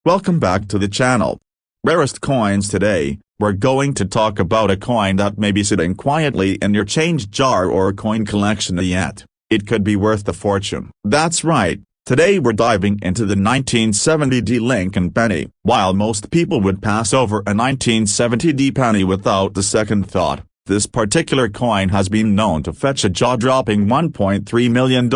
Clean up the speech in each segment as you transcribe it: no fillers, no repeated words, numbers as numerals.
Welcome back to the channel. Rarest coins. Today, we're going to talk about a coin that may be sitting quietly in your change jar or coin collection yet. It could be worth a fortune. That's right. Today we're diving into the 1970 Lincoln penny. While most people would pass over a 1970 penny without a second thought, this particular coin has been known to fetch a jaw-dropping $1.3 million.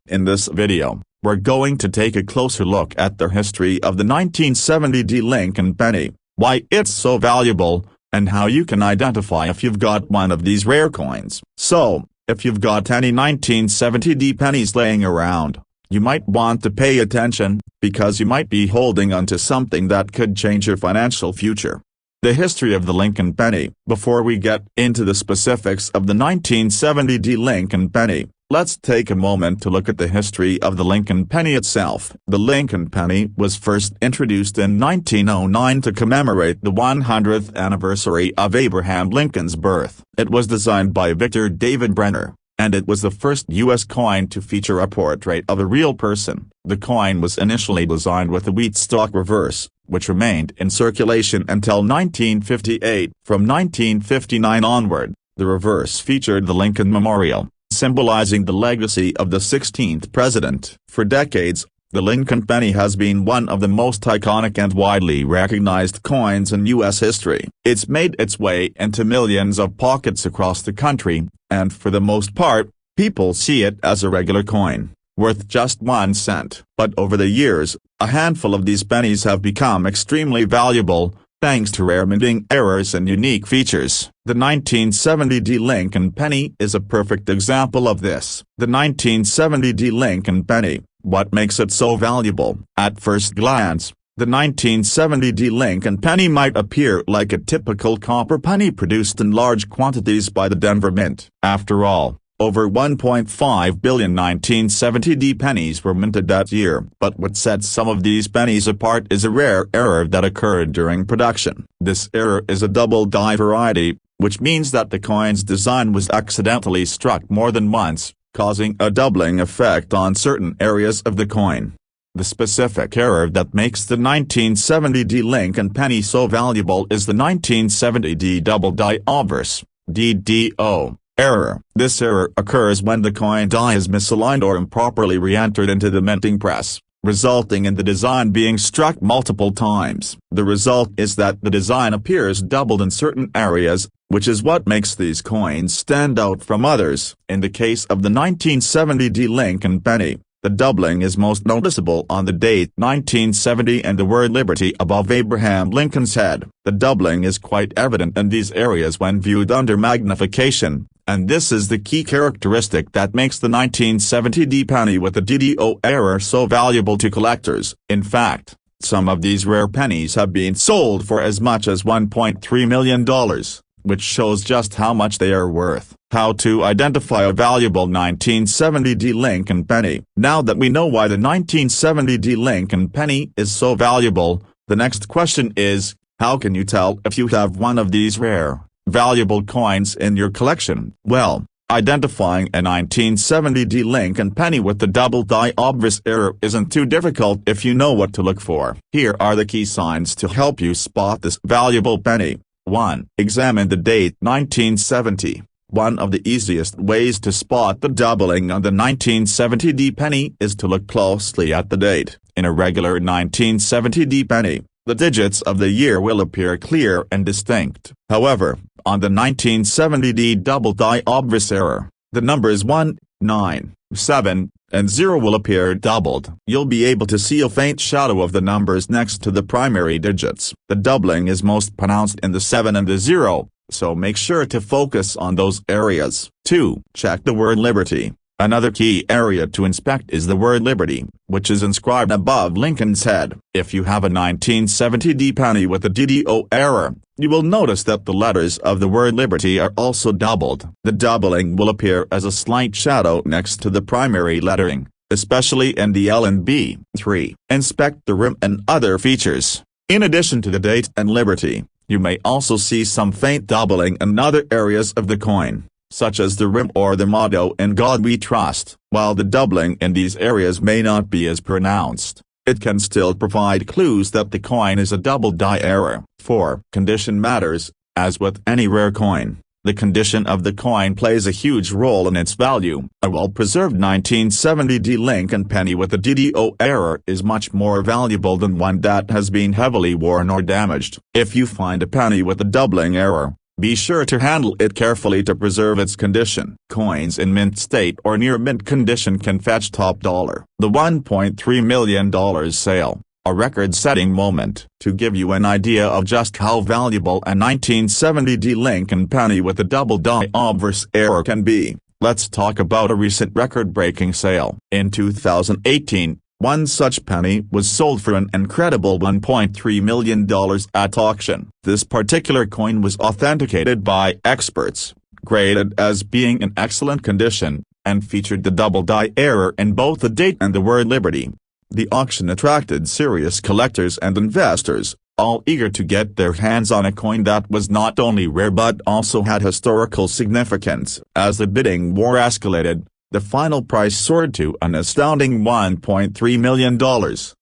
In this video, we're going to take a closer look at the history of the 1970 Lincoln penny, why it's so valuable, and how you can identify if you've got one of these rare coins. So, if you've got any 1970 pennies laying around, you might want to pay attention, because you might be holding onto something that could change your financial future. The history of the Lincoln penny. Before we get into the specifics of the 1970 Lincoln penny, let's take a moment to look at the history of the Lincoln penny itself. The Lincoln penny was first introduced in 1909 to commemorate the 100th anniversary of Abraham Lincoln's birth. It was designed by Victor David Brenner, and it was the first U.S. coin to feature a portrait of a real person. The coin was initially designed with a wheat stalk reverse, which remained in circulation until 1958. From 1959 onward, the reverse featured the Lincoln Memorial, symbolizing the legacy of the 16th president. For decades, the Lincoln penny has been one of the most iconic and widely recognized coins in U.S. history. It's made its way into millions of pockets across the country, and for the most part, people see it as a regular coin, worth just 1 cent. But over the years, a handful of these pennies have become extremely valuable, thanks to rare minting errors and unique features. The 1970 Lincoln penny is a perfect example of this. The 1970 Lincoln penny. What makes it so valuable? At first glance, the 1970 Lincoln penny might appear like a typical copper penny produced in large quantities by the Denver Mint. After all, over 1.5 billion 1970 pennies were minted that year. But what sets some of these pennies apart is a rare error that occurred during production. This error is a double die variety, which means that the coin's design was accidentally struck more than once, causing a doubling effect on certain areas of the coin. The specific error that makes the 1970 Lincoln penny so valuable is the 1970 double die obverse (DDO) error. This error occurs when the coin die is misaligned or improperly re-entered into the minting press, resulting in the design being struck multiple times. The result is that the design appears doubled in certain areas, which is what makes these coins stand out from others. In the case of the 1970 Lincoln penny, the doubling is most noticeable on the date 1970 and the word liberty above Abraham Lincoln's head. The doubling is quite evident in these areas when viewed under magnification, and this is the key characteristic that makes the 1970 penny with the DDO error so valuable to collectors. In fact, some of these rare pennies have been sold for as much as $1.3 million, which shows just how much they are worth. How to identify a valuable 1970 Lincoln penny. Now that we know why the 1970 Lincoln penny is so valuable, the next question is, how can you tell if you have one of these rare, valuable coins in your collection? Well, identifying a 1970 Lincoln penny with the double die obverse error isn't too difficult if you know what to look for. Here are the key signs to help you spot this valuable penny. 1. Examine the date 1970. One of the easiest ways to spot the doubling on the 1970 penny is to look closely at the date. In a regular 1970 penny, the digits of the year will appear clear and distinct. However, on the 1970 double die obverse error, the numbers 1, 9, 7, and 0 will appear doubled. You'll be able to see a faint shadow of the numbers next to the primary digits. The doubling is most pronounced in the 7 and the 0, so make sure to focus on those areas. 2. Check the word liberty. Another key area to inspect is the word liberty, which is inscribed above Lincoln's head. If you have a 1970 penny with a DDO error, you will notice that the letters of the word liberty are also doubled. The doubling will appear as a slight shadow next to the primary lettering, especially in the L and B. 3. Inspect the rim and other features. In addition to the date and liberty, you may also see some faint doubling in other areas of the coin, such as the rim or the motto "In God We Trust." While the doubling in these areas may not be as pronounced, it can still provide clues that the coin is a double die error. 4. Condition matters. As with any rare coin, the condition of the coin plays a huge role in its value. A well-preserved 1970 Lincoln penny with a DDO error is much more valuable than one that has been heavily worn or damaged. If you find a penny with a doubling error, be sure to handle it carefully to preserve its condition. Coins in mint state or near mint condition can fetch top dollar. The $1.3 million sale, a record-setting moment. To give you an idea of just how valuable a 1970 Lincoln penny with a double die obverse error can be, let's talk about a recent record-breaking sale. In 2018, one such penny was sold for an incredible $1.3 million at auction. This particular coin was authenticated by experts, graded as being in excellent condition, and featured the double die error in both the date and the word Liberty. The auction attracted serious collectors and investors, all eager to get their hands on a coin that was not only rare but also had historical significance. As the bidding war escalated, the final price soared to an astounding $1.3 million.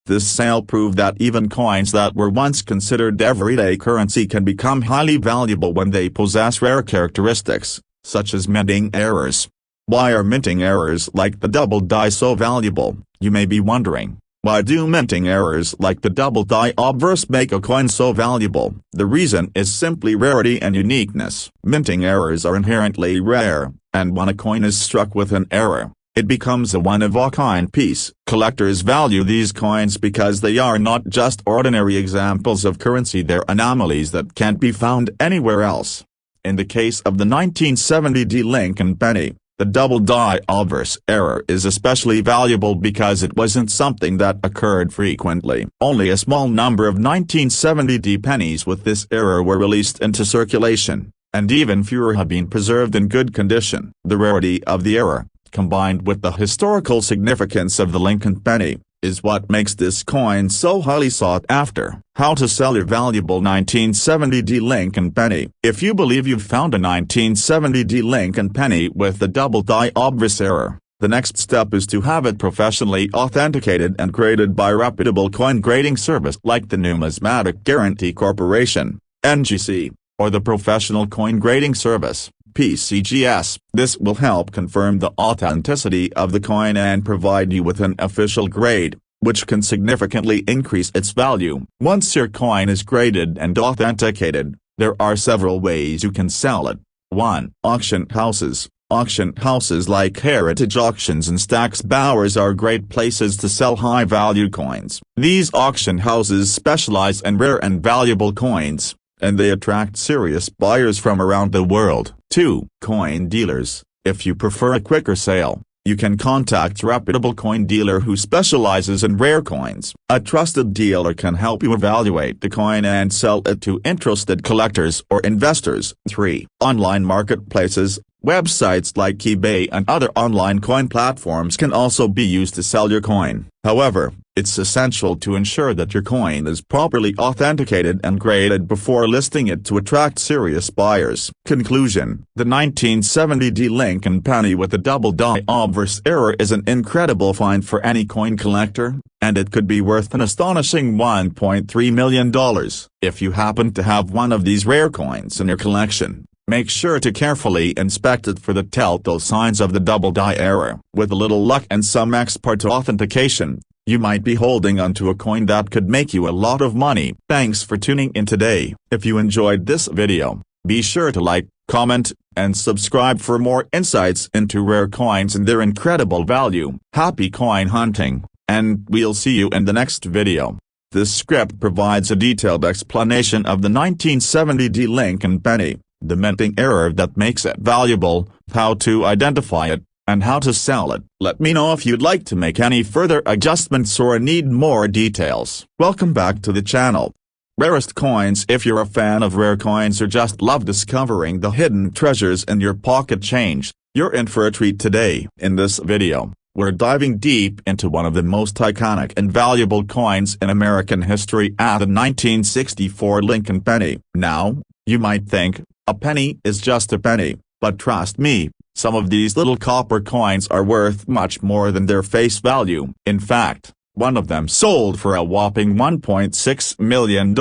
This sale proved that even coins that were once considered everyday currency can become highly valuable when they possess rare characteristics, such as minting errors. Why are minting errors like the double die so valuable, you may be wondering? Why do minting errors like the double die obverse make a coin so valuable? The reason is simply rarity and uniqueness. Minting errors are inherently rare, and when a coin is struck with an error, it becomes a one-of-a-kind piece. Collectors value these coins because they are not just ordinary examples of currency, they're anomalies that can't be found anywhere else. In the case of the 1970 Lincoln penny, the double die obverse error is especially valuable because it wasn't something that occurred frequently. Only a small number of 1970 pennies with this error were released into circulation, and even fewer have been preserved in good condition. The rarity of the error, combined with the historical significance of the Lincoln penny, is what makes this coin so highly sought after. How to sell your valuable 1970 Lincoln penny. If you believe you've found a 1970 Lincoln penny with the double die obverse error, the next step is to have it professionally authenticated and graded by a reputable coin grading service like the Numismatic Guarantee Corporation, NGC, or the Professional Coin Grading Service, PCGS. This will help confirm the authenticity of the coin and provide you with an official grade, which can significantly increase its value. Once your coin is graded and authenticated, there are several ways you can sell it. 1. Auction houses. Auction houses like Heritage Auctions and Stack's Bowers are great places to sell high-value coins. These auction houses specialize in rare and valuable coins, and they attract serious buyers from around the world. 2. Coin dealers. If you prefer a quicker sale, you can contact a reputable coin dealer who specializes in rare coins. A trusted dealer can help you evaluate the coin and sell it to interested collectors or investors. 3. Online marketplaces. Websites like eBay and other online coin platforms can also be used to sell your coin. However, it's essential to ensure that your coin is properly authenticated and graded before listing it to attract serious buyers. Conclusion. The 1970 Lincoln penny with a double die obverse error is an incredible find for any coin collector, and it could be worth an astonishing $1.3 million. If you happen to have one of these rare coins in your collection, make sure to carefully inspect it for the telltale signs of the double die error. With a little luck and some expert authentication, you might be holding onto a coin that could make you a lot of money. Thanks for tuning in today. If you enjoyed this video, be sure to like, comment, and subscribe for more insights into rare coins and their incredible value. Happy coin hunting, and we'll see you in the next video. This script provides a detailed explanation of the 1970 Lincoln penny, the minting error that makes it valuable, how to identify it, and how to sell it. Let me know if you'd like to make any further adjustments or need more details. Welcome back to the channel. Rarest Coins. If you're a fan of rare coins or just love discovering the hidden treasures in your pocket change, you're in for a treat today. In this video, we're diving deep into one of the most iconic and valuable coins in American history, the 1964 Lincoln penny. Now, you might think, a penny is just a penny, but trust me, some of these little copper coins are worth much more than their face value. In fact, One of them sold for a whopping $1.6 million.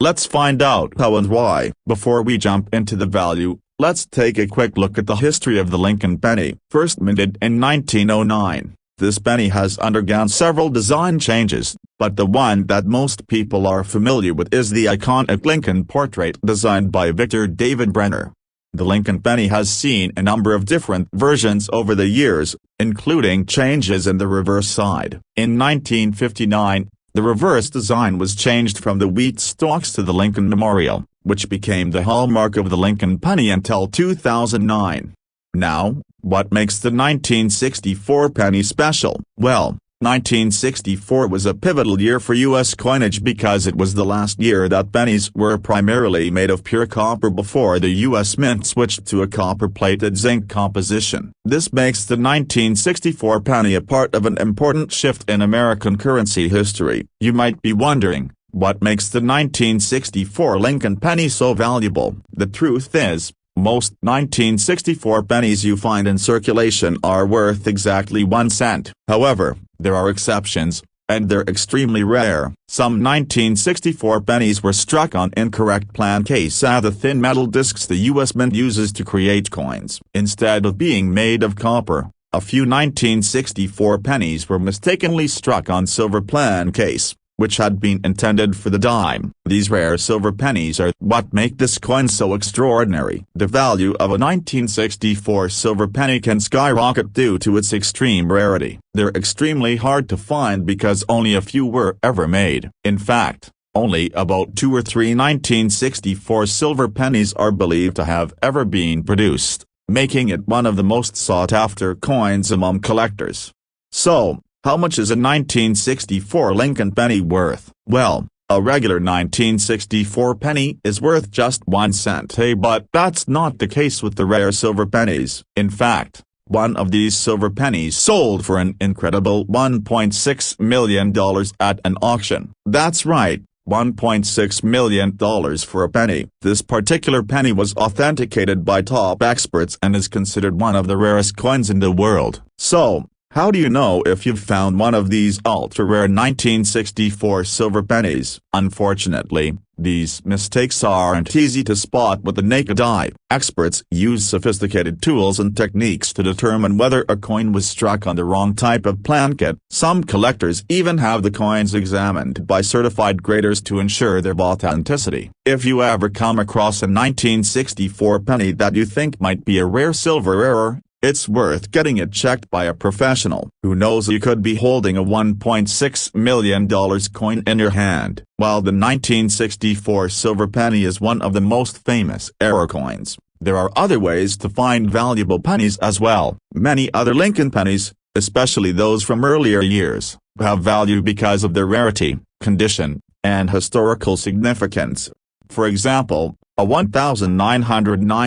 Let's find out how and why. Before we jump into the value, let's take a quick look at the history of the Lincoln penny. First minted in 1909, this penny has undergone several design changes, but the one that most people are familiar with is the iconic Lincoln portrait designed by Victor David Brenner. The Lincoln penny has seen a number of different versions over the years, including changes in the reverse side. In 1959, the reverse design was changed from the wheat stalks to the Lincoln Memorial, which became the hallmark of the Lincoln penny until 2009. Now, what makes the 1964 penny special? Well, 1964 was a pivotal year for U.S. coinage because it was the last year that pennies were primarily made of pure copper before the U.S. Mint switched to a copper-plated zinc composition. This makes the 1964 penny a part of an important shift in American currency history. You might be wondering, what makes the 1964 Lincoln penny so valuable? The truth is, most 1964 pennies you find in circulation are worth exactly 1 cent. However, there are exceptions, and they're extremely rare. Some 1964 pennies were struck on incorrect plan case of the thin metal discs the U.S. Mint uses to create coins. Instead of being made of copper, a few 1964 pennies were mistakenly struck on silver plan case, which had been intended for the dime. These rare silver pennies are what make this coin so extraordinary. The value of a 1964 silver penny can skyrocket due to its extreme rarity. They're extremely hard to find because only a few were ever made. In fact, only about 2 or 3 1964 silver pennies are believed to have ever been produced, making it one of the most sought-after coins among collectors. So, how much is a 1964 Lincoln penny worth? Well, a regular 1964 penny is worth just 1 cent. Hey, but that's not the case with the rare silver pennies. In fact, one of these silver pennies sold for an incredible $1.6 million at an auction. That's right, $1.6 million for a penny. This particular penny was authenticated by top experts and is considered one of the rarest coins in the world. So, how do you know if you've found one of these ultra-rare 1964 silver pennies? Unfortunately, these mistakes aren't easy to spot with the naked eye. Experts use sophisticated tools and techniques to determine whether a coin was struck on the wrong type of plankette. Some collectors even have the coins examined by certified graders to ensure their authenticity. If you ever come across a 1964 penny that you think might be a rare silver error, it's worth getting it checked by a professional. Who knows, you could be holding a $1.6 million coin in your hand. While the 1964 silver penny is one of the most famous error coins, there are other ways to find valuable pennies as well. Many other Lincoln pennies, especially those from earlier years, have value because of their rarity, condition, and historical significance. For example, a 1909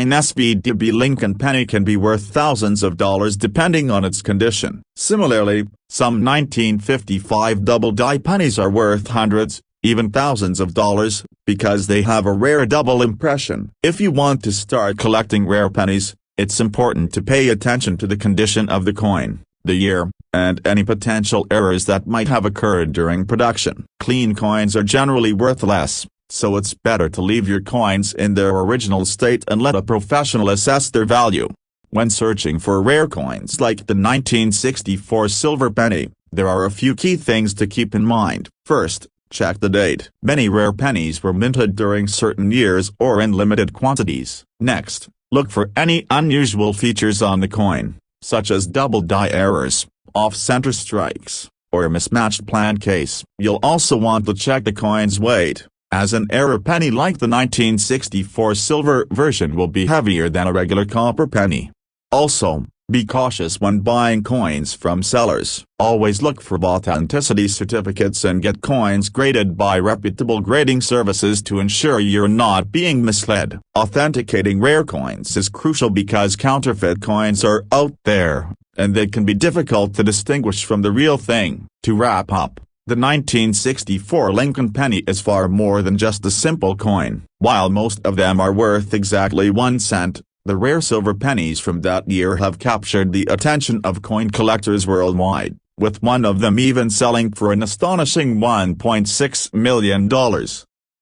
SBDB Lincoln penny can be worth thousands of dollars depending on its condition. Similarly, some 1955 double-die pennies are worth hundreds, even thousands of dollars, because they have a rare double impression. If you want to start collecting rare pennies, it's important to pay attention to the condition of the coin, the year, and any potential errors that might have occurred during production. Clean coins are generally worth less, so it's better to leave your coins in their original state and let a professional assess their value. When searching for rare coins like the 1964 silver penny, there are a few key things to keep in mind. First, check the date. Many rare pennies were minted during certain years or in limited quantities. Next, look for any unusual features on the coin, such as double die errors, off-center strikes, or a mismatched plan case. You'll also want to check the coin's weight, as an error penny like the 1964 silver version will be heavier than a regular copper penny. Also, be cautious when buying coins from sellers. Always look for authenticity certificates and get coins graded by reputable grading services to ensure you're not being misled. Authenticating rare coins is crucial because counterfeit coins are out there, and they can be difficult to distinguish from the real thing. To wrap up, the 1964 Lincoln penny is far more than just a simple coin. While most of them are worth exactly 1 cent, the rare silver pennies from that year have captured the attention of coin collectors worldwide. with one of them even selling for an astonishing $1.6 million.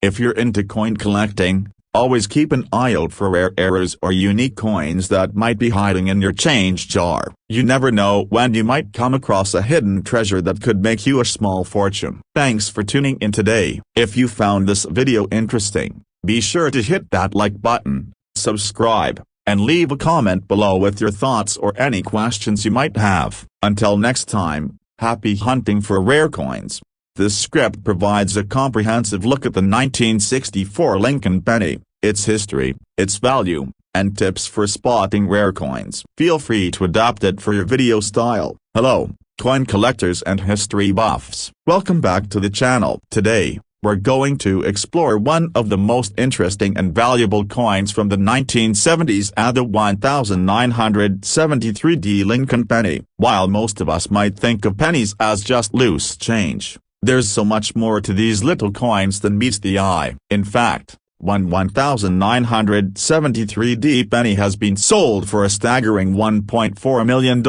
If you're into coin collecting, always keep an eye out for rare errors or unique coins that might be hiding in your change jar. You never know when you might come across a hidden treasure that could make you a small fortune. Thanks for tuning in today. If you found this video interesting, be sure to hit that like button, subscribe, and leave a comment below with your thoughts or any questions you might have. Until next time, happy hunting for rare coins. This script provides a comprehensive look at the 1964 Lincoln penny, its history, its value, and tips for spotting rare coins. Feel free to adapt it for your video style. Hello, coin collectors and history buffs. Welcome back to the channel. Today, we're going to explore one of the most interesting and valuable coins from the 1970s, the 1973 Lincoln penny. While most of us might think of pennies as just loose change, there's so much more to these little coins than meets the eye. In fact, one 1973 penny has been sold for a staggering $1.4 million.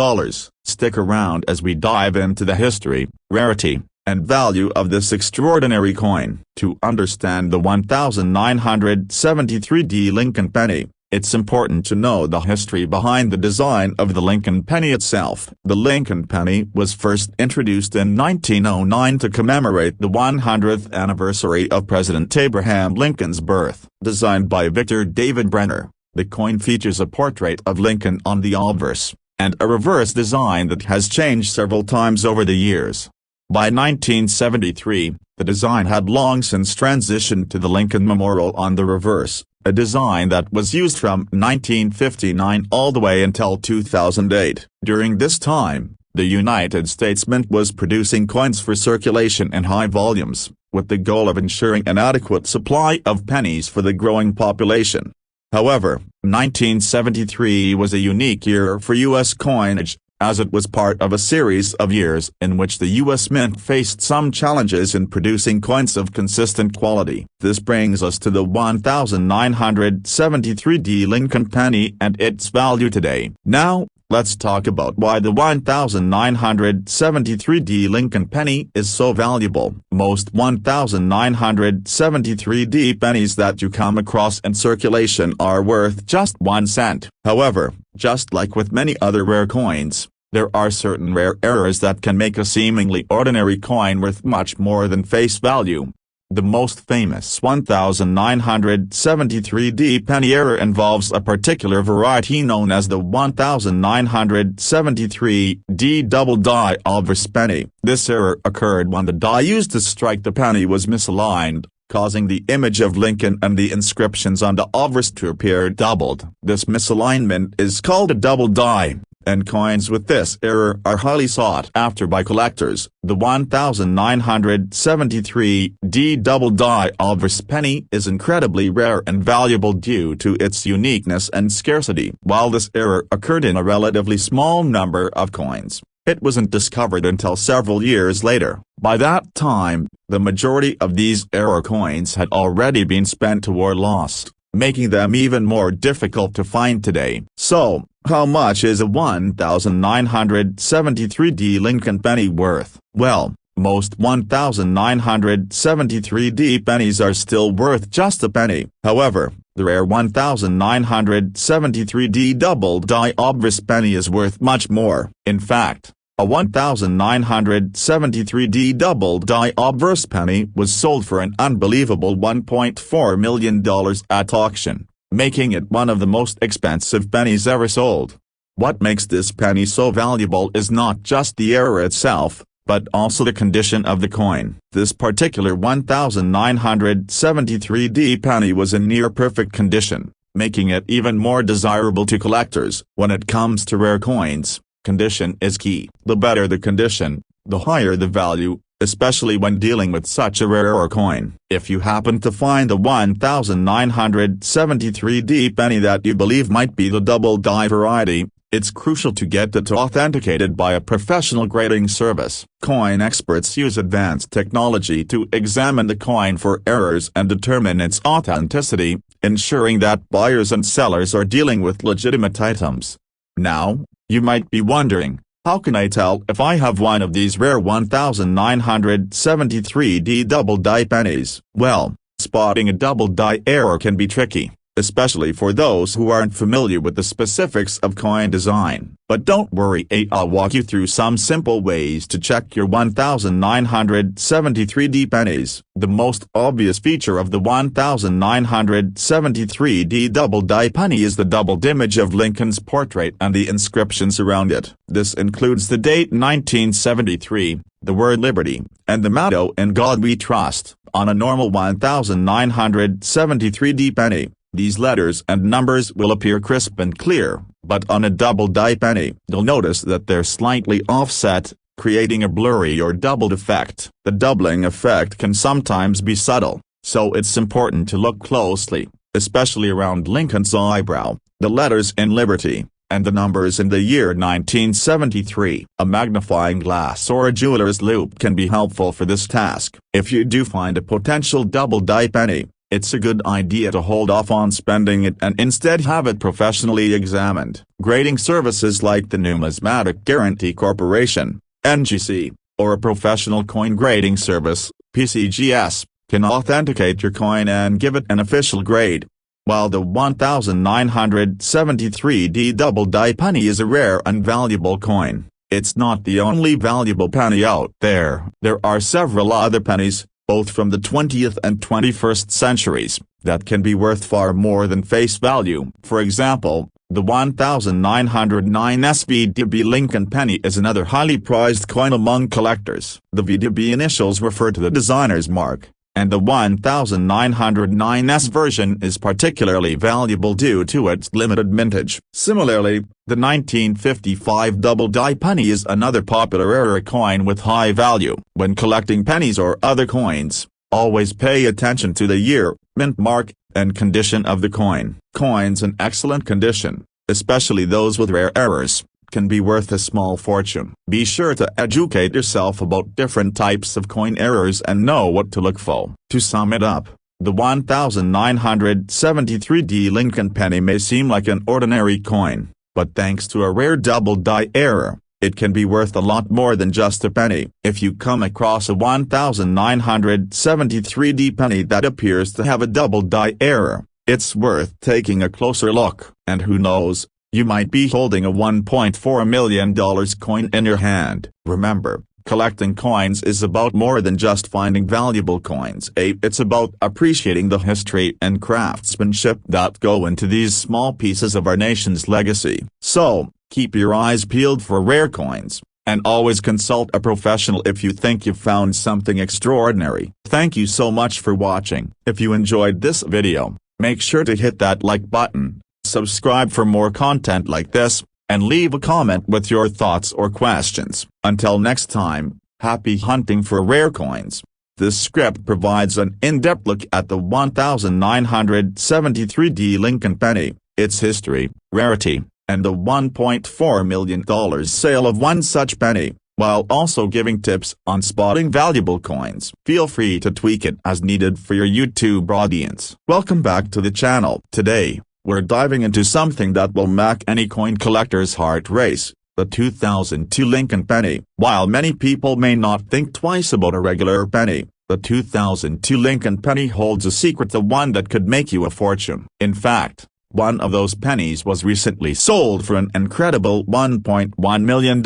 Stick around as we dive into the history, rarity, and value of this extraordinary coin. To understand the 1973 Lincoln penny, it's important to know the history behind the design of the Lincoln penny itself. The Lincoln penny was first introduced in 1909 to commemorate the 100th anniversary of President Abraham Lincoln's birth. Designed by Victor David Brenner, the coin features a portrait of Lincoln on the obverse, and a reverse design that has changed several times over the years. By 1973, the design had long since transitioned to the Lincoln Memorial on the reverse, a design that was used from 1959 all the way until 2008. During this time, the United States Mint was producing coins for circulation in high volumes, with the goal of ensuring an adequate supply of pennies for the growing population. However, 1973 was a unique year for U.S. coinage, as it was part of a series of years in which the U.S. Mint faced some challenges in producing coins of consistent quality. This brings us to the 1973 Lincoln penny and its value today. Now, let's talk about why the 1973 Lincoln penny is so valuable. Most 1973 pennies that you come across in circulation are worth just 1 cent. However, just like with many other rare coins, there are certain rare errors that can make a seemingly ordinary coin worth much more than face value. The most famous 1973 penny error involves a particular variety known as the 1973 double die obverse penny. This error occurred when the die used to strike the penny was misaligned, causing the image of Lincoln and the inscriptions on the obverse to appear doubled. This misalignment is called a double die, and coins with this error are highly sought after by collectors. The 1973 double die obverse penny is incredibly rare and valuable due to its uniqueness and scarcity. While this error occurred in a relatively small number of coins, it wasn't discovered until several years later. By that time, the majority of these error coins had already been spent or lost, making them even more difficult to find today. So, how much is a 1973 Lincoln penny worth? Well, most 1973 pennies are still worth just a penny. However, the rare 1973 double die obverse penny is worth much more. In fact, a 1973 double die obverse penny was sold for an unbelievable $1.4 million at auction, making it one of the most expensive pennies ever sold. What makes this penny so valuable is not just the error itself, but also the condition of the coin. This particular 1973 penny was in near-perfect condition, making it even more desirable to collectors. When it comes to rare coins, condition is key. The better the condition, the higher the value, especially when dealing with such a rare coin. If you happen to find the 1973 penny that you believe might be the double die variety, it's crucial to get it authenticated by a professional grading service. Coin experts use advanced technology to examine the coin for errors and determine its authenticity, ensuring that buyers and sellers are dealing with legitimate items. Now, you might be wondering, How can I tell if I have one of these rare 1973D double die pennies? Well, spotting a double die error can be tricky, especially for those who aren't familiar with the specifics of coin design. But don't worry, I'll walk you through some simple ways to check your 1973D pennies. The most obvious feature of the 1973D double die penny is the doubled image of Lincoln's portrait and the inscriptions around it. This includes the date 1973, the word liberty, and the motto "In God We Trust." On a normal 1973D penny, these letters and numbers will appear crisp and clear, but on a double die penny, you'll notice that they're slightly offset, creating a blurry or doubled effect. The doubling effect can sometimes be subtle, so it's important to look closely, especially around Lincoln's eyebrow, the letters in Liberty, and the numbers in the year 1973. A magnifying glass or a jeweler's loupe can be helpful for this task. If you do find a potential double die penny, it's a good idea to hold off on spending it and instead have it professionally examined. Grading services like the Numismatic Guarantee Corporation, NGC, or a professional coin grading service, PCGS, can authenticate your coin and give it an official grade. While the 1973D double die penny is a rare and valuable coin, it's not the only valuable penny out there. There are several other pennies, both from the 20th and 21st centuries, that can be worth far more than face value. For example, the 1909 SVDB Lincoln penny is another highly prized coin among collectors. The VDB initials refer to the designer's mark, and the 1909S version is particularly valuable due to its limited mintage. Similarly, the 1955 double die penny is another popular rare coin with high value. When collecting pennies or other coins, always pay attention to the year, mint mark, and condition of the coin. Coins in excellent condition, especially those with rare errors, can be worth a small fortune. Be sure to educate yourself about different types of coin errors and know what to look for. To sum it up, the 1973D Lincoln penny may seem like an ordinary coin, but thanks to a rare double die error, it can be worth a lot more than just a penny. If you come across a 1973D penny that appears to have a double die error, it's worth taking a closer look. And who knows, you might be holding a $1.4 million coin in your hand. Remember, collecting coins is about more than just finding valuable coins. It's about appreciating the history and craftsmanship that go into these small pieces of our nation's legacy. So, keep your eyes peeled for rare coins, and always consult a professional if you think you've found something extraordinary. Thank you so much for watching. If you enjoyed this video, make sure to hit that like button, subscribe for more content like this, and leave a comment with your thoughts or questions. Until next time, happy hunting for rare coins. This script provides an in-depth look at the 1973D Lincoln penny, its history, rarity, and the $1.4 million sale of one such penny, while also giving tips on spotting valuable coins. Feel free to tweak it as needed for your YouTube audience. Welcome back to the channel. Today, we're diving into something that will make any coin collector's heart race, the 2002 Lincoln penny. While many people may not think twice about a regular penny, the 2002 Lincoln penny holds a secret, the one that could make you a fortune. In fact, one of those pennies was recently sold for an incredible $1.1 million.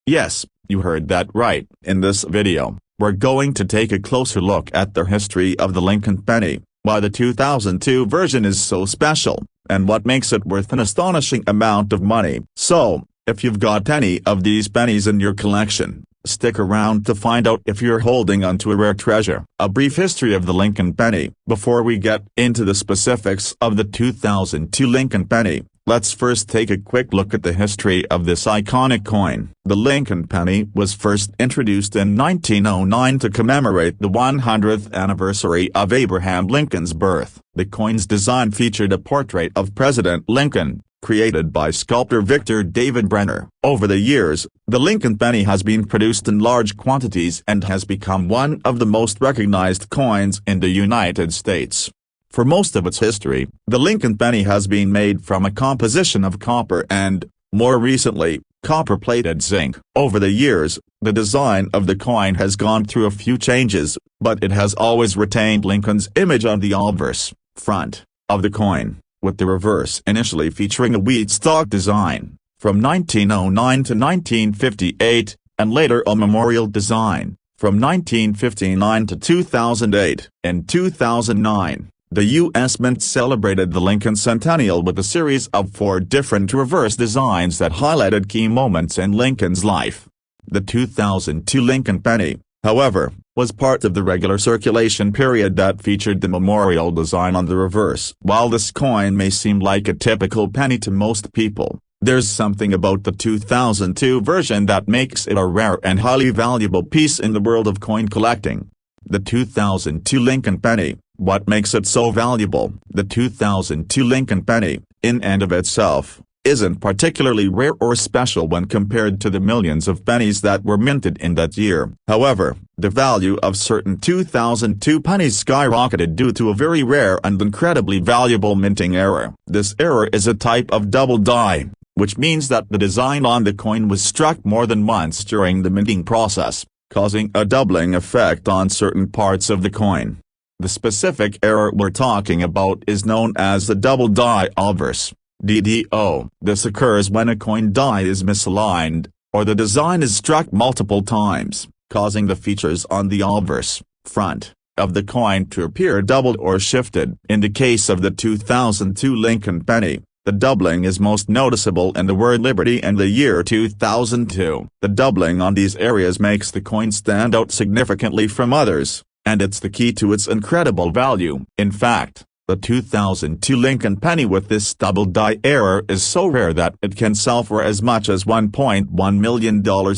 Yes, you heard that right. In this video, we're going to take a closer look at the history of the Lincoln penny, why the 2002 version is so special, and what makes it worth an astonishing amount of money. So, if you've got any of these pennies in your collection, stick around to find out if you're holding onto a rare treasure. A brief history of the Lincoln penny. Before we get into the specifics of the 2002 Lincoln penny, let's first take a quick look at the history of this iconic coin. The Lincoln penny was first introduced in 1909 to commemorate the 100th anniversary of Abraham Lincoln's birth. The coin's design featured a portrait of President Lincoln, created by sculptor Victor David Brenner. Over the years, the Lincoln penny has been produced in large quantities and has become one of the most recognized coins in the United States. For most of its history, the Lincoln penny has been made from a composition of copper and, More recently, copper-plated zinc. Over the years, the design of the coin has gone through a few changes, but it has always retained Lincoln's image on the obverse, front, of the coin, with the reverse initially featuring a wheat stalk design, from 1909 to 1958, and later a memorial design, from 1959 to 2008. In 2009, the U.S. Mint celebrated the Lincoln Centennial with a series of 4 different reverse designs that highlighted key moments in Lincoln's life. The 2002 Lincoln penny, however, was part of the regular circulation period that featured the memorial design on the reverse. While this coin may seem like a typical penny to most people, there's something about the 2002 version that makes it a rare and highly valuable piece in the world of coin collecting. The 2002 Lincoln penny. What makes it so valuable? The 2002 Lincoln penny, in and of itself, isn't particularly rare or special when compared to the millions of pennies that were minted in that year. However, the value of certain 2002 pennies skyrocketed due to a very rare and incredibly valuable minting error. This error is a type of double die, which means that the design on the coin was struck more than once during the minting process, causing a doubling effect on certain parts of the coin. The specific error we're talking about is known as the double die obverse, DDO. This occurs when a coin die is misaligned, or the design is struck multiple times, causing the features on the obverse, front, of the coin to appear doubled or shifted. In the case of the 2002 Lincoln penny, the doubling is most noticeable in the word Liberty and the year 2002. The doubling on these areas makes the coin stand out significantly from others, and it's the key to its incredible value. In fact, the 2002 Lincoln penny with this double die error is so rare that it can sell for as much as $1.1 million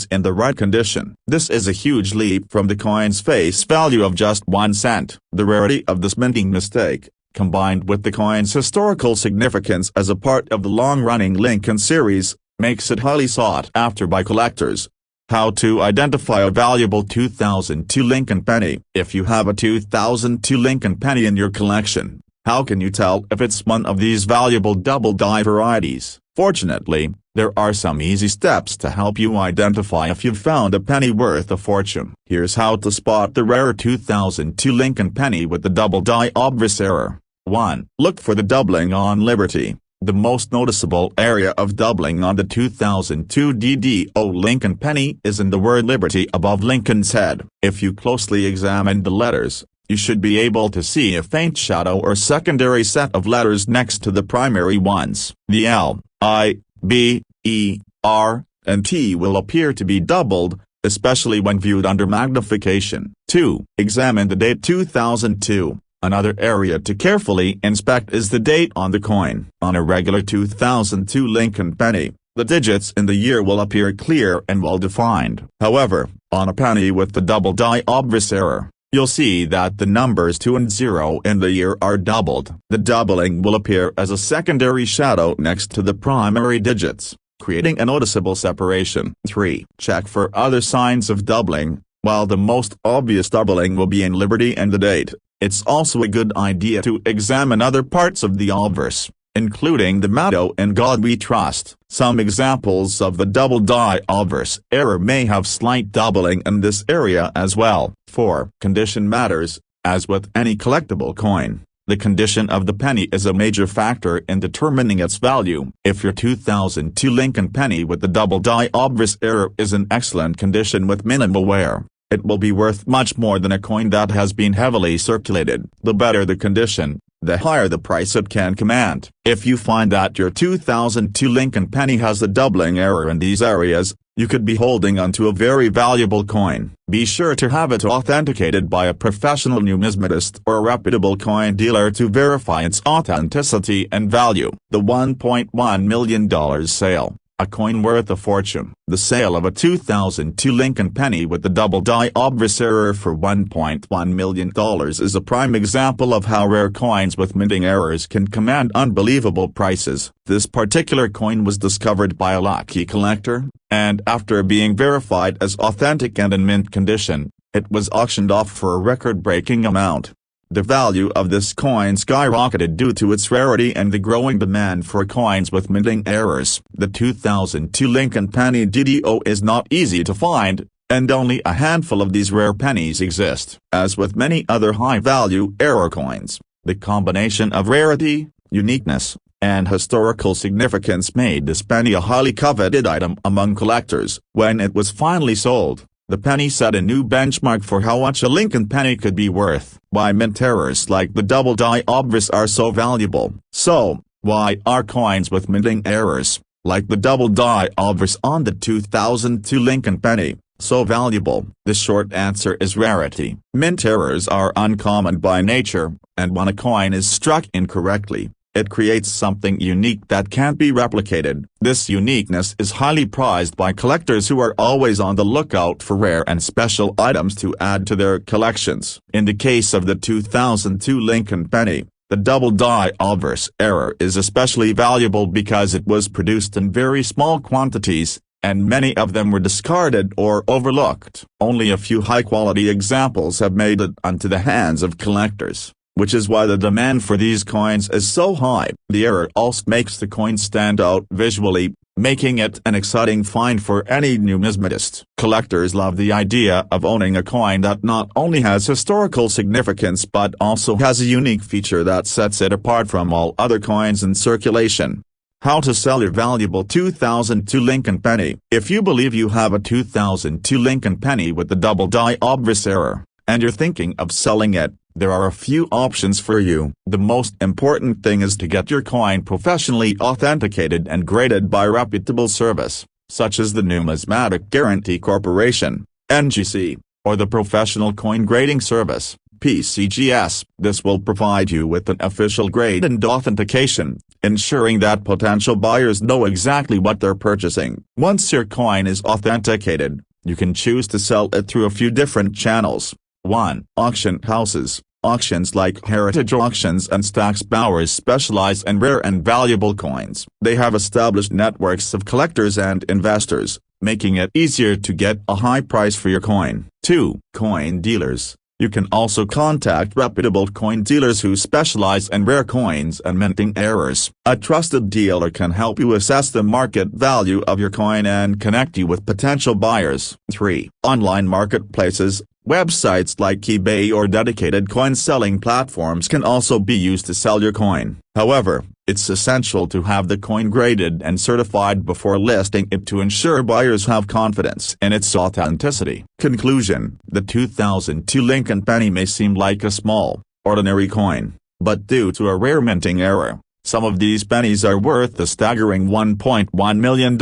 in the right condition. This is a huge leap from the coin's face value of just 1 cent. The rarity of this minting mistake, combined with the coin's historical significance as a part of the long-running Lincoln series, makes it highly sought after by collectors. How to identify a valuable 2002 Lincoln penny? If you have a 2002 Lincoln penny in your collection, how can you tell if it's one of these valuable double die varieties? Fortunately, there are some easy steps to help you identify if you've found a penny worth a fortune. Here's how to spot the rare 2002 Lincoln penny with the double die obverse error. 1. Look for the doubling on Liberty. The most noticeable area of doubling on the 2002 DDO Lincoln penny is in the word Liberty above Lincoln's head. If you closely examine the letters, you should be able to see a faint shadow or secondary set of letters next to the primary ones. The L, I, B, E, R, and T will appear to be doubled, especially when viewed under magnification. 2. Examine the date 2002. Another area to carefully inspect is the date on the coin. On a regular 2002 Lincoln penny, the digits in the year will appear clear and well-defined. However, on a penny with the double die obverse error, you'll see that the numbers 2 and 0 in the year are doubled. The doubling will appear as a secondary shadow next to the primary digits, creating a noticeable separation. 3. Check for other signs of doubling. While the most obvious doubling will be in Liberty and the date, it's also a good idea to examine other parts of the obverse, including the motto "In God We Trust." Some examples of the double die obverse error may have slight doubling in this area as well. 4. Condition matters. As with any collectible coin, the condition of the penny is a major factor in determining its value. If your 2002 Lincoln penny with the double die obverse error is in excellent condition with minimal wear, it will be worth much more than a coin that has been heavily circulated. The better the condition, the higher the price it can command. If you find that your 2002 Lincoln penny has a doubling error in these areas, you could be holding onto a very valuable coin. Be sure to have it authenticated by a professional numismatist or a reputable coin dealer to verify its authenticity and value. The $1.1 million sale. A coin worth a fortune. The sale of a 2002 Lincoln penny with the double die obverse error for $1.1 million is a prime example of how rare coins with minting errors can command unbelievable prices. This particular coin was discovered by a lucky collector, and after being verified as authentic and in mint condition, it was auctioned off for a record-breaking amount. The value of this coin skyrocketed due to its rarity and the growing demand for coins with minting errors. The 2002 Lincoln penny DDO is not easy to find, and only a handful of these rare pennies exist. As with many other high-value error coins, the combination of rarity, uniqueness, and historical significance made this penny a highly coveted item among collectors. When it was finally sold, the penny set a new benchmark for how much a Lincoln penny could be worth. Why mint errors like the double die obverse are so valuable. So, why are coins with minting errors, like the double die obverse on the 2002 Lincoln penny, so valuable? The short answer is rarity. Mint errors are uncommon by nature, and when a coin is struck incorrectly, it creates something unique that can't be replicated. This uniqueness is highly prized by collectors who are always on the lookout for rare and special items to add to their collections. In the case of the 2002 Lincoln penny, the double die obverse error is especially valuable because it was produced in very small quantities, and many of them were discarded or overlooked. Only a few high-quality examples have made it onto the hands of collectors, which is why the demand for these coins is so high. The error also makes the coin stand out visually, making it an exciting find for any numismatist. Collectors love the idea of owning a coin that not only has historical significance but also has a unique feature that sets it apart from all other coins in circulation. How to sell your valuable 2002 Lincoln penny. If you believe you have a 2002 Lincoln penny with the double die obverse error, and you're thinking of selling it, there are a few options for you. The most important thing is to get your coin professionally authenticated and graded by reputable service, such as the Numismatic Guarantee Corporation, NGC, or the Professional Coin Grading Service, PCGS. This will provide you with an official grade and authentication, ensuring that potential buyers know exactly what they're purchasing. Once your coin is authenticated, you can choose to sell it through a few different channels. 1. Auction houses. Auctions like Heritage Auctions and Stack's Bowers specialize in rare and valuable coins. They have established networks of collectors and investors, making it easier to get a high price for your coin. 2. Coin dealers. You can also contact reputable coin dealers who specialize in rare coins and minting errors. A trusted dealer can help you assess the market value of your coin and connect you with potential buyers. 3. Online marketplaces. Websites like eBay or dedicated coin-selling platforms can also be used to sell your coin. However, it's essential to have the coin graded and certified before listing it to ensure buyers have confidence in its authenticity. Conclusion. The 2002 Lincoln penny may seem like a small, ordinary coin, but due to a rare minting error, some of these pennies are worth a staggering $1.1 million.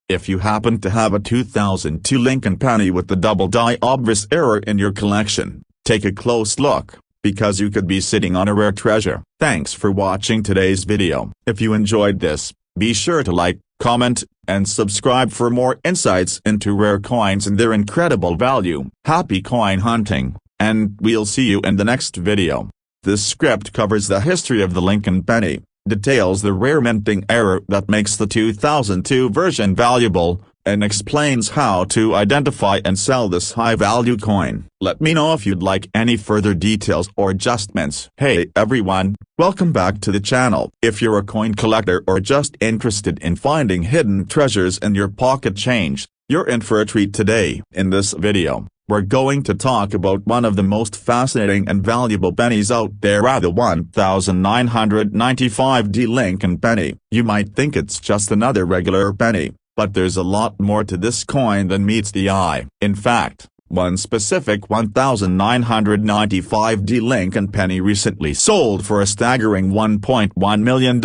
If you happen to have a 2002 Lincoln penny with the double die obverse error in your collection, take a close look, because you could be sitting on a rare treasure. Thanks for watching today's video. If you enjoyed this, be sure to like, comment, and subscribe for more insights into rare coins and their incredible value. Happy coin hunting, and we'll see you in the next video. This script covers the history of the Lincoln penny, details the rare minting error that makes the 2002 version valuable, and explains how to identify and sell this high-value coin. Let me know if you'd like any further details or adjustments. Hey everyone, welcome back to the channel. If you're a coin collector or just interested in finding hidden treasures in your pocket change, you're in for a treat today. In this video, we're going to talk about one of the most fascinating and valuable pennies out there, the 1995 Lincoln penny. You might think it's just another regular penny, but there's a lot more to this coin than meets the eye. In fact, one specific 1995 Lincoln penny recently sold for a staggering $1.1 million.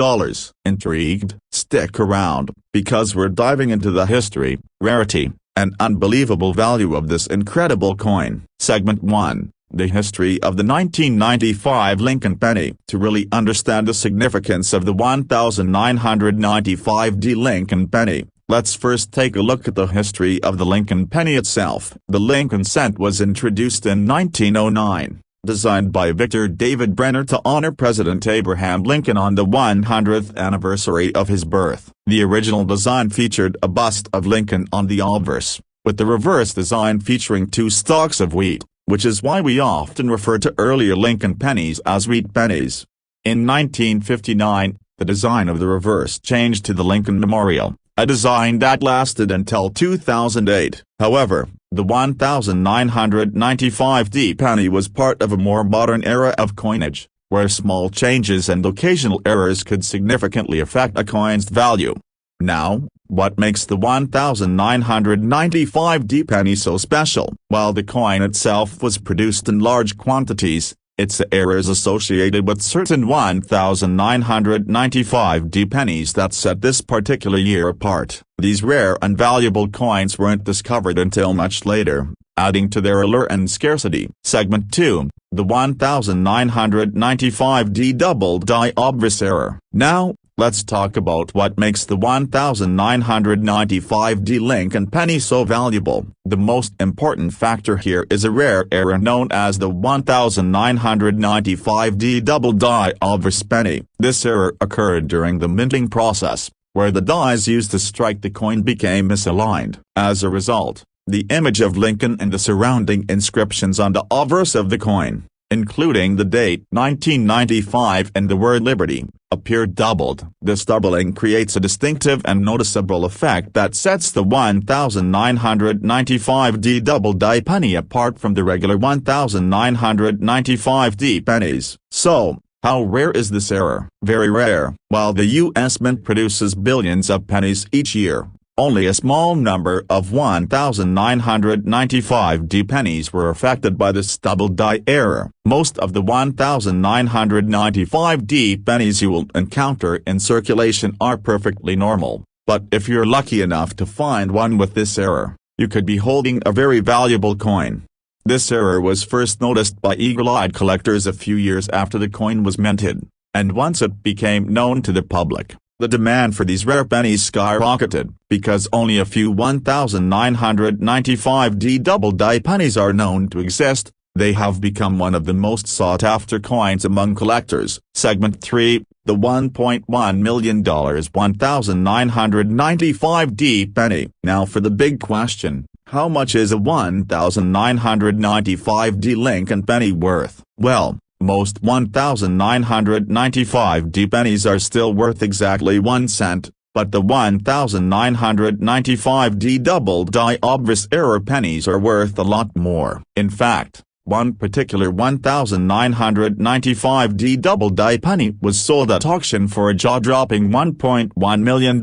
Intrigued? Stick around, because we're diving into the history, rarity, and unbelievable value of this incredible coin. Segment 1. The history of the 1995 Lincoln penny. To really understand the significance of the 1995 Lincoln penny, let's first take a look at the history of the Lincoln penny itself. The Lincoln cent was introduced in 1909, designed by Victor David Brenner to honor President Abraham Lincoln on the 100th anniversary of his birth. The original design featured a bust of Lincoln on the obverse, with the reverse design featuring two stalks of wheat. which is why we often refer to earlier Lincoln pennies as wheat pennies. In 1959, the design of the reverse changed to the Lincoln Memorial, a design that lasted until 2008. However, the 1995D penny was part of a more modern era of coinage, where small changes and occasional errors could significantly affect a coin's value. Now, what makes the 1995D penny so special? While the coin itself was produced in large quantities, its errors associated with certain 1995D pennies that set this particular year apart. These rare and valuable coins weren't discovered until much later, adding to their allure and scarcity. Segment 2, the 1995D double die obverse error. Now, let's talk about what makes the 1995D Lincoln penny so valuable. The most important factor here is a rare error known as the 1995D double die obverse penny. This error occurred during the minting process, where the dies used to strike the coin became misaligned. As a result, the image of Lincoln and the surrounding inscriptions on the obverse of the coin, including the date 1995 and the word Liberty, appear doubled. This doubling creates a distinctive and noticeable effect that sets the 1995D double die penny apart from the regular 1995D pennies. So, how rare is this error? Very rare. While the U.S. Mint produces billions of pennies each year, only a small number of 1995D pennies were affected by this double die error. Most of the 1995D pennies you will encounter in circulation are perfectly normal, but if you're lucky enough to find one with this error, you could be holding a very valuable coin. This error was first noticed by eagle-eyed collectors a few years after the coin was minted, and once it became known to the public, the demand for these rare pennies skyrocketed. Because only a few 1995D double die pennies are known to exist, they have become one of the most sought-after coins among collectors. Segment 3, the $1.1 million 1995D penny. Now for the big question, how much is a 1995D Lincoln penny worth? Well, most 1995D pennies are still worth exactly 1 cent, but the 1995D double die obverse error pennies are worth a lot more. In fact, one particular 1995D double die penny was sold at auction for a jaw-dropping $1.1 million.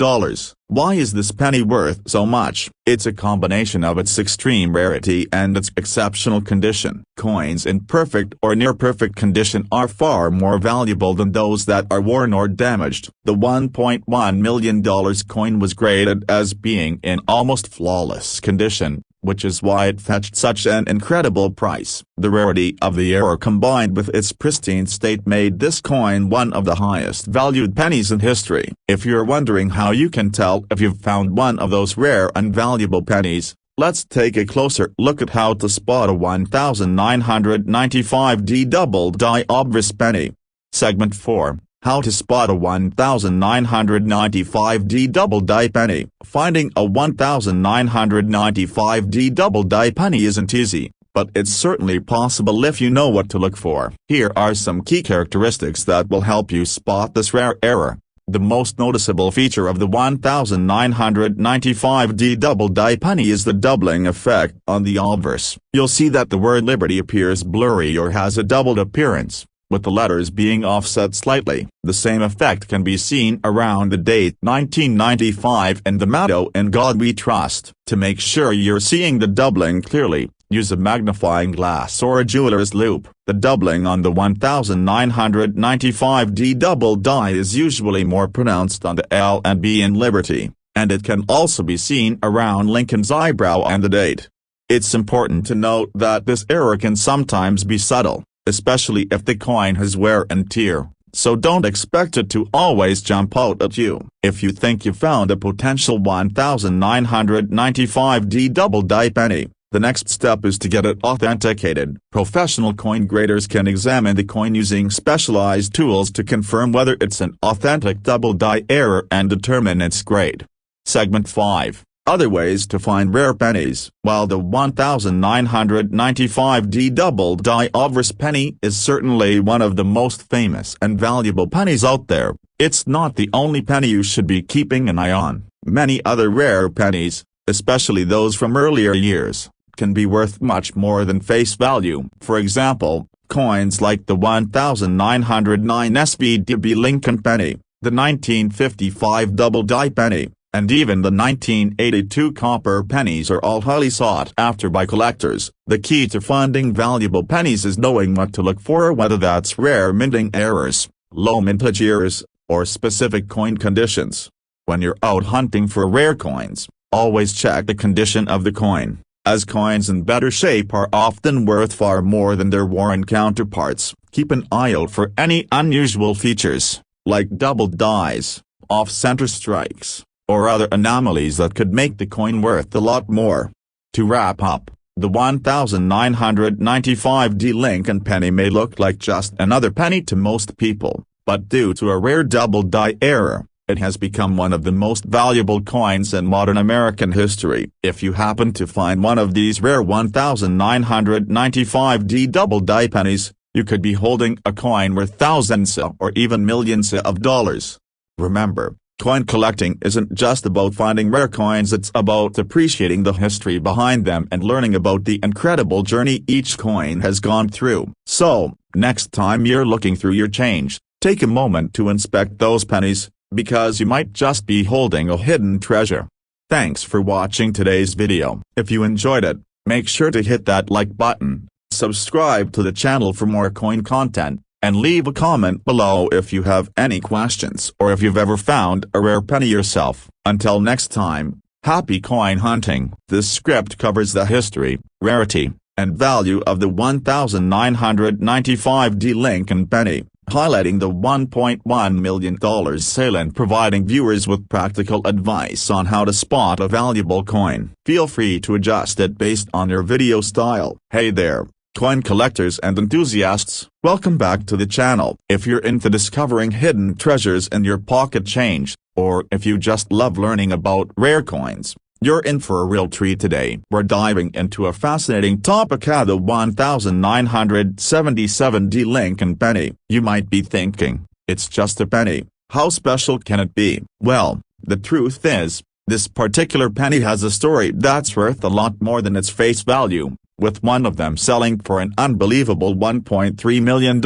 Why is this penny worth so much? It's a combination of its extreme rarity and its exceptional condition. Coins in perfect or near-perfect condition are far more valuable than those that are worn or damaged. The $1.1 million coin was graded as being in almost flawless condition, which is why it fetched such an incredible price. The rarity of the error combined with its pristine state made this coin one of the highest valued pennies in history. If you're wondering how you can tell if you've found one of those rare and valuable pennies, let's take a closer look at how to spot a 1995D double die obverse penny. Segment 4. How to spot a 1995D double die penny. Finding a 1995D double die penny isn't easy, but it's certainly possible if you know what to look for. Here are some key characteristics that will help you spot this rare error. The most noticeable feature of the 1995D double die penny is the doubling effect on the obverse. You'll see that the word Liberty appears blurry or has a doubled appearance, with the letters being offset slightly. The same effect can be seen around the date 1995 and the motto "In God We Trust." To make sure you're seeing the doubling clearly, use a magnifying glass or a jeweler's loupe. The doubling on the 1995D double die is usually more pronounced on the L and B in Liberty, and it can also be seen around Lincoln's eyebrow and the date. It's important to note that this error can sometimes be subtle, especially if the coin has wear and tear, so don't expect it to always jump out at you. If you think you found a potential 1995D double die penny, the next step is to get it authenticated. Professional coin graders can examine the coin using specialized tools to confirm whether it's an authentic double die error and determine its grade. Segment 5. Other ways to find rare pennies. While the 1995D double die obverse penny is certainly one of the most famous and valuable pennies out there, it's not the only penny you should be keeping an eye on. Many other rare pennies, especially those from earlier years, can be worth much more than face value. For example, coins like the 1909 SVDB Lincoln penny, the 1955 double die penny, and even the 1982 copper pennies are all highly sought after by collectors. The key to finding valuable pennies is knowing what to look for, whether that's rare minting errors, low mintage years, or specific coin conditions. When you're out hunting for rare coins, always check the condition of the coin, as coins in better shape are often worth far more than their worn counterparts. Keep an eye out for any unusual features, like double dies, off-center strikes, or other anomalies that could make the coin worth a lot more. To wrap up, the 1995D Lincoln penny may look like just another penny to most people, but due to a rare double die error, it has become one of the most valuable coins in modern American history. If you happen to find one of these rare 1995D double die pennies, you could be holding a coin worth thousands or even millions of dollars. Remember, coin collecting isn't just about finding rare coins, it's about appreciating the history behind them and learning about the incredible journey each coin has gone through. So, next time you're looking through your change, take a moment to inspect those pennies, because you might just be holding a hidden treasure. Thanks for watching today's video. If you enjoyed it, make sure to hit that like button, subscribe to the channel for more coin content, and leave a comment below if you have any questions or if you've ever found a rare penny yourself. Until next time, happy coin hunting. This script covers the history, rarity, and value of the 1995D Lincoln penny, highlighting the $1.1 million sale and providing viewers with practical advice on how to spot a valuable coin. Feel free to adjust it based on your video style. Hey there, coin collectors and enthusiasts, welcome back to the channel. If you're into discovering hidden treasures in your pocket change, or if you just love learning about rare coins, you're in for a real treat today. We're diving into a fascinating topic, the 1977D Lincoln penny. You might be thinking, it's just a penny, how special can it be? Well, the truth is, this particular penny has a story that's worth a lot more than its face value, with one of them selling for an unbelievable $1.3 million.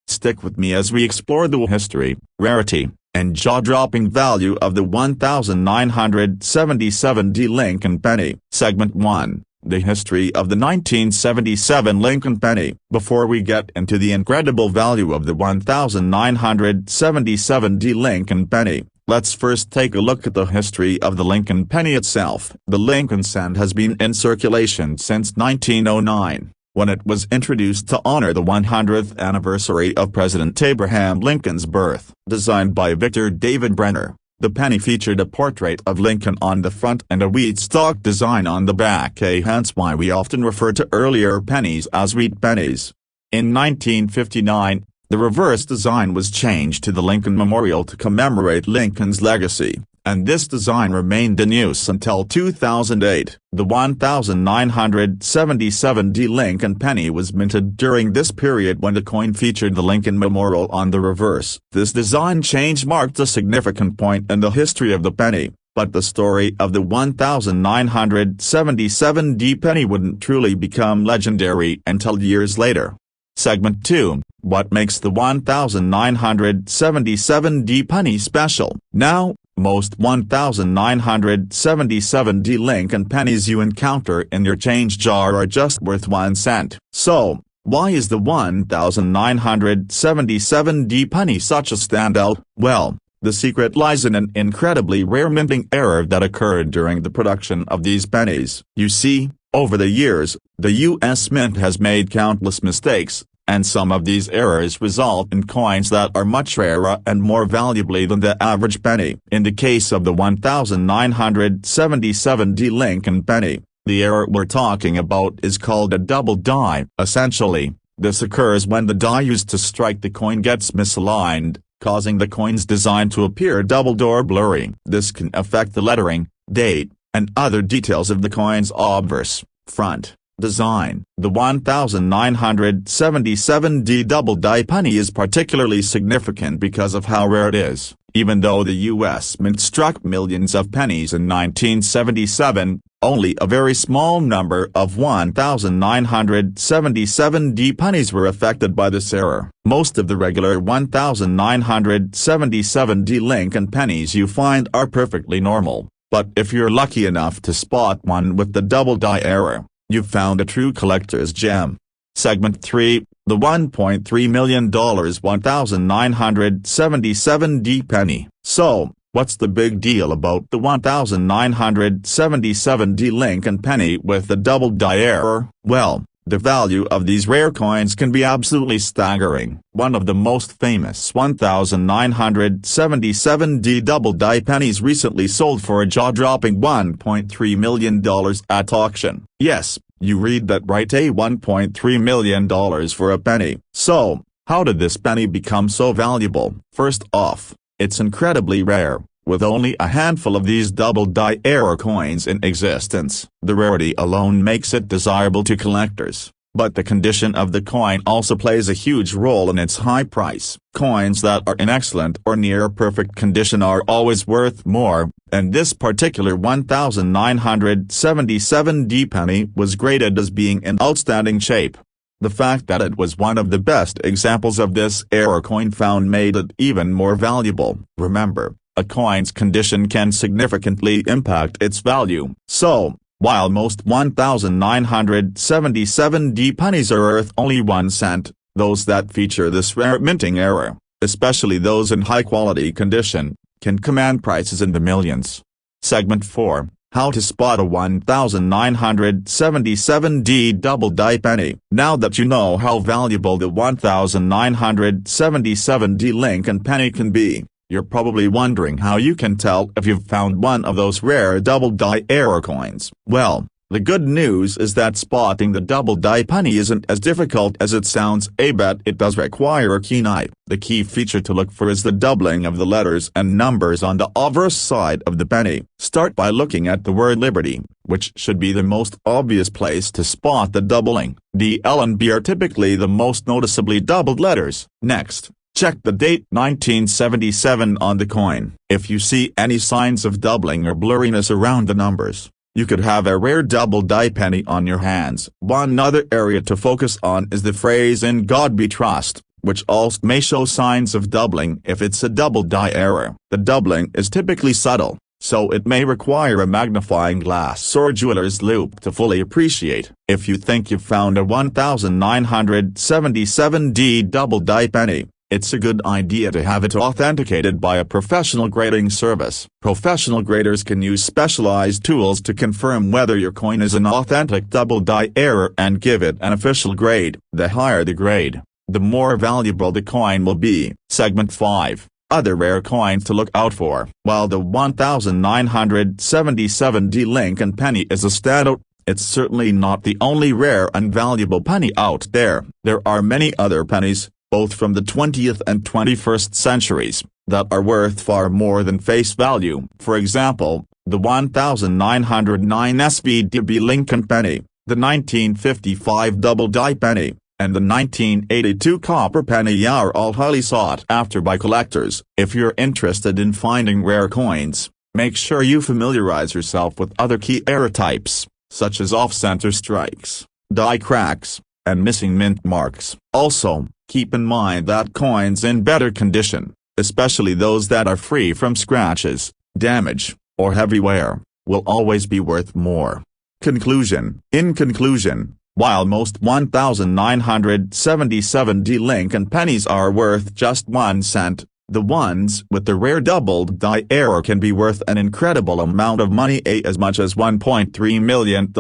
Stick with me as we explore the history, rarity, and jaw-dropping value of the 1977D Lincoln penny. Segment 1. The history of the 1977 Lincoln penny. Before we get into the incredible value of the 1977D Lincoln penny, let's first take a look at the history of the Lincoln penny itself. The Lincoln cent has been in circulation since 1909, when it was introduced to honor the 100th anniversary of President Abraham Lincoln's birth. Designed by Victor David Brenner, the penny featured a portrait of Lincoln on the front and a wheat stalk design on the back, hence why we often refer to earlier pennies as wheat pennies. In 1959, the reverse design was changed to the Lincoln Memorial to commemorate Lincoln's legacy, and this design remained in use until 2008. The 1977D Lincoln penny was minted during this period when the coin featured the Lincoln Memorial on the reverse. This design change marked a significant point in the history of the penny, but the story of the 1977D penny wouldn't truly become legendary until years later. Segment 2. What makes the 1977D penny special? Now, most 1977D Lincoln pennies you encounter in your change jar are just worth 1 cent. So, why is the 1977D penny such a standout? Well, the secret lies in an incredibly rare minting error that occurred during the production of these pennies. You see, over the years, the U.S. Mint has made countless mistakes, and some of these errors result in coins that are much rarer and more valuable than the average penny. In the case of the 1977D Lincoln penny, the error we're talking about is called a double die. Essentially, this occurs when the die used to strike the coin gets misaligned, causing the coin's design to appear doubled or blurry. This can affect the lettering, date, and other details of the coin's obverse, front, design. The 1977D double die penny is particularly significant because of how rare it is. Even though the U.S. Mint struck millions of pennies in 1977, only a very small number of 1977D pennies were affected by this error. Most of the regular 1977D Lincoln pennies you find are perfectly normal, but if you're lucky enough to spot one with the double die error, you've found a true collector's gem. Segment 3, the $1.3 million 1977D penny. So, what's the big deal about the 1977D Lincoln penny with the double die error? Well, the value of these rare coins can be absolutely staggering. One of the most famous 1977D double die pennies recently sold for a jaw-dropping $1.3 million at auction. Yes, you read that right, a $1.3 million for a penny. So, how did this penny become so valuable? First off, it's incredibly rare, with only a handful of these double die error coins in existence. The rarity alone makes it desirable to collectors, but the condition of the coin also plays a huge role in its high price. Coins that are in excellent or near perfect condition are always worth more, and this particular 1977D penny was graded as being in outstanding shape. The fact that it was one of the best examples of this error coin found made it even more valuable. Remember, a coin's condition can significantly impact its value. So, while most 1977D pennies are worth only 1 cent, those that feature this rare minting error, especially those in high-quality condition, can command prices in the millions. Segment 4, how to spot a 1977D double die penny. Now that you know how valuable the 1977D Lincoln penny can be, you're probably wondering how you can tell if you've found one of those rare double die error coins. Well, the good news is that spotting the double die penny isn't as difficult as it sounds, but it does require a keen eye. The key feature to look for is the doubling of the letters and numbers on the obverse side of the penny. Start by looking at the word Liberty, which should be the most obvious place to spot the doubling. The L and B are typically the most noticeably doubled letters. Next, check the date 1977 on the coin. If you see any signs of doubling or blurriness around the numbers, you could have a rare double die penny on your hands. One other area to focus on is the phrase "In God We Trust," which also may show signs of doubling if it's a double die error. The doubling is typically subtle, so it may require a magnifying glass or jeweler's loupe to fully appreciate. If you think you've found a 1977D double die penny, it's a good idea to have it authenticated by a professional grading service. Professional graders can use specialized tools to confirm whether your coin is an authentic double die error and give it an official grade. The higher the grade, the more valuable the coin will be. Segment 5, other rare coins to look out for. While the 1977D Lincoln penny is a standout, it's certainly not the only rare and valuable penny out there. There are many other pennies, both from the 20th and 21st centuries, that are worth far more than face value. For example, the 1909 SVD Lincoln penny, the 1955 double die penny, and the 1982 copper penny are all highly sought after by collectors. If you're interested in finding rare coins, make sure you familiarize yourself with other key error types, such as off-center strikes, die cracks, and missing mint marks. Also, keep in mind that coins in better condition, especially those that are free from scratches, damage, or heavy wear, will always be worth more. Conclusion. In conclusion, while most 1977D Lincoln pennies are worth just 1 cent, the ones with the rare doubled die error can be worth an incredible amount of money, as much as $1.3 million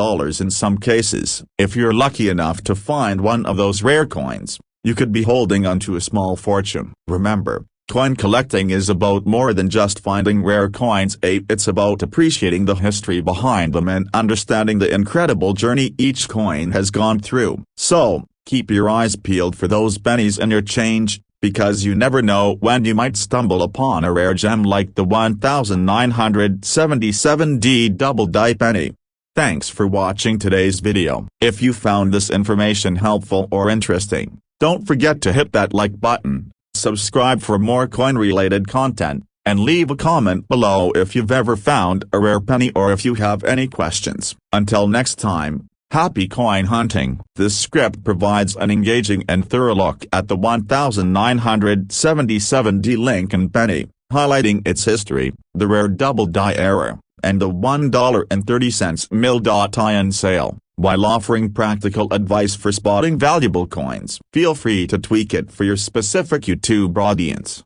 in some cases. If you're lucky enough to find one of those rare coins, you could be holding onto a small fortune. Remember, coin collecting is about more than just finding rare coins, it's about appreciating the history behind them and understanding the incredible journey each coin has gone through. So, keep your eyes peeled for those pennies in your change, because you never know when you might stumble upon a rare gem like the 1977D double die penny. Thanks for watching today's video. If you found this information helpful or interesting, don't forget to hit that like button, subscribe for more coin-related content, and leave a comment below if you've ever found a rare penny or if you have any questions. Until next time, happy coin hunting. This script provides an engaging and thorough look at the 1977D Lincoln penny, highlighting its history, the rare double die era, and the $1.30 mill.in sale, while offering practical advice for spotting valuable coins. Feel free to tweak it for your specific YouTube audience.